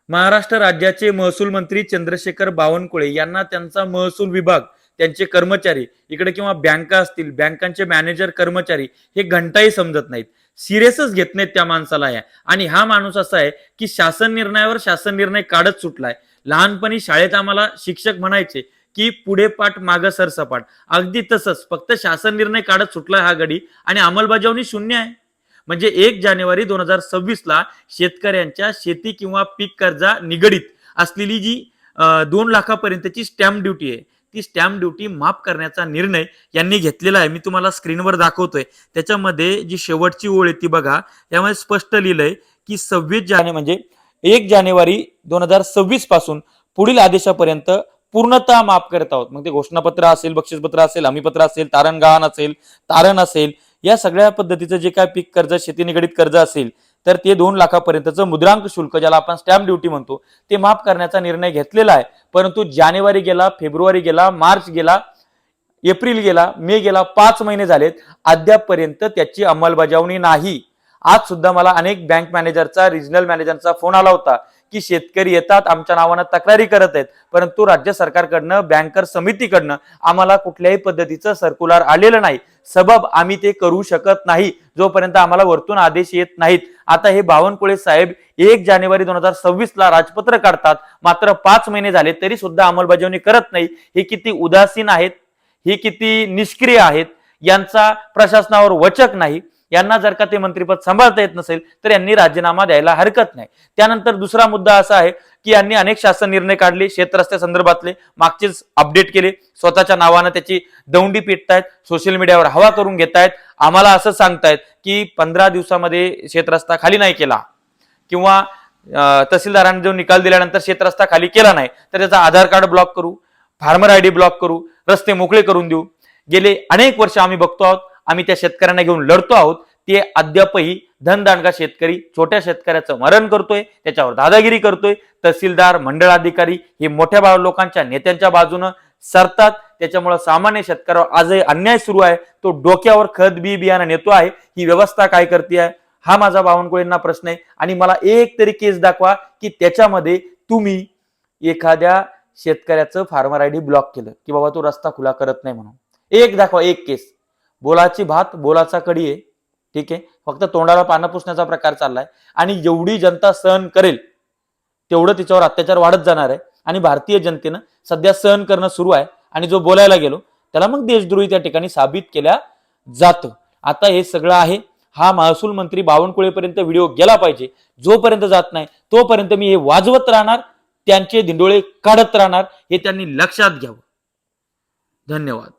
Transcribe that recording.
महाराष्ट्र राज्याचे महसूल मंत्री चंद्रशेखर बावनकुळे यांना त्यांचा महसूल विभाग, त्यांचे कर्मचारी इकडे किंवा बँका असतील, बँकांचे मॅनेजर कर्मचारी हे घंटाही समजत नाहीत, सिरियसच घेत नाहीत त्या माणसाला या. आणि हा माणूस असा आहे की शासन निर्णयावर शासन निर्णय काढत सुटलाय. लहानपणी शाळेत आम्हाला शिक्षक म्हणायचे की पुढे पाठ माग सरसपाट, अगदी तसंच फक्त शासन निर्णय काढत सुटलाय हा गडी आणि अंमलबजावणी शून्य आहे. म्हणजे 1 जानेवारी 2026 ला शेतकऱ्यांच्या शेती किंवा पीक कर्जा निगडीत असलेली जी 2 लाखापर्यंतची स्टॅम्प ड्युटी आहे, ती स्टॅम्प ड्युटी माफ करण्याचा निर्णय यांनी घेतलेला आहे. मी तुम्हाला स्क्रीनवर दाखवतोय. त्याच्यामध्ये जी शेवटची ओळ आहे ती बघा. यामध्ये स्पष्ट लिहिलंय की 26 जानेवारी म्हणजे 1 जानेवारी 2026 पासून पुढील आदेशापर्यंत पूर्णतः माफ करत आहोत. मग ते घोषणापत्र असेल, बक्षीसपत्र असेल, हमीपत्र असेल, तारण गहाण असेल, तारण असेल, या सगळ्या पद्धतीचं जे काय पीक कर्ज, शेती निगडीत कर्ज असेल तर ते 2 लाखापर्यंतचं मुद्रांक शुल्क, ज्याला आपण स्टॅम्प ड्युटी म्हणतो, ते माफ करण्याचा निर्णय घेतलेला आहे. परंतु जानेवारी गेला, फेब्रुवारी गेला, मार्च गेला, एप्रिल गेला, मे गेला, 5 महिने झालेत, अद्यापपर्यंत त्याची अंमलबजावणी नाही. आज सुद्धा मला अनेक बँक मॅनेजरचा, रिजनल मॅनेजरचा फोन आला होता की शेतकरी येतात, आमच्या नावानं तक्रारी करत आहेत, परंतु राज्य सरकारकडनं, बँकर समितीकडनं आम्हाला कुठल्याही पद्धतीचं सर्क्युलर आलेलं नाही. सबब आम्ही ते करू शकत नाही जोपर्यंत आम्हाला वरतून आदेश येत नाहीत. आता हे बावनकुळे साहेब 1 जानेवारी 2026 ला राजपत्र काढतात, मात्र 5 महिने झाले तरी सुद्धा अंमलबजावणी करत नाही. हे किती उदासीन आहेत, हे किती निष्क्रिय आहेत, यांचा प्रशासनावर वचक नाही. यांना जर का ते मंत्रिपद सांभाळता येत नसेल तर यांनी राजीनामा द्यायला हरकत नाही. त्यानंतर दुसरा मुद्दा असा आहे की यांनी अनेक शासन निर्णय काढले, शेतरस्त्या संदर्भातले मागचेच अपडेट केले, स्वतःच्या नावानं त्याची दौंडी पिटतायत, सोशल मीडियावर हवा करून घेतायत. आम्हाला असं सांगतायत की 15 दिवसामध्ये शेतरस्ता खाली नाही केला किंवा तहसीलदारांनी जो निकाल दिल्यानंतर शेतरस्ता खाली केला नाही तर त्याचा आधार कार्ड ब्लॉक करू, फार्मर आयडी ब्लॉक करू, रस्ते मोकळे करून देऊ. गेले अनेक वर्ष आम्ही बघतो आहोत, आम्ही त्या शेतकऱ्यांना घेऊन लढतो आहोत. ते अद्यापही धनदांडगा शेतकरी छोट्या शेतकऱ्याचं मरण करतोय, त्याच्यावर दादागिरी करतोय. तहसीलदार, मंडळ अधिकारी हे मोठ्या लोकांच्या, नेत्यांच्या बाजूनं सरतात. त्याच्यामुळे सामान्य शेतकऱ्यावर आजही अन्याय सुरू आहे. तो डोक्यावर खत बी बियाणं नेतो आहे. ही व्यवस्था काय करते आहे, हा माझा बावनकुळेंना प्रश्न आहे. आणि मला एक तरी केस दाखवा की त्याच्यामध्ये तुम्ही एखाद्या शेतकऱ्याचं फार्मर आयडी ब्लॉक केलं की बाबा तो रस्ता खुला करत नाही म्हणून. एक दाखवा, एक केस. बोलाची भात बोलाचा कडी आहे, ठीक आहे. फक्त तोंडाला पानं पुसण्याचा प्रकार चाललाय आणि जेवढी जनता सहन करेल तेवढं तिच्यावर अत्याचार वाढत जाणार आहे. आणि भारतीय जनतेनं सध्या सहन करणं सुरू आहे आणि जो बोलायला गेलो त्याला मग देशद्रोही त्या ठिकाणी साबित केल्या जातं. आता हे सगळं आहे, हा महसूल मंत्री बावनकुळेपर्यंत व्हिडिओ गेला पाहिजे. जोपर्यंत जात नाही तोपर्यंत मी हे वाजवत राहणार, त्यांचे धिंडोळे काढत राहणार, हे त्यांनी लक्षात घ्यावं. धन्यवाद.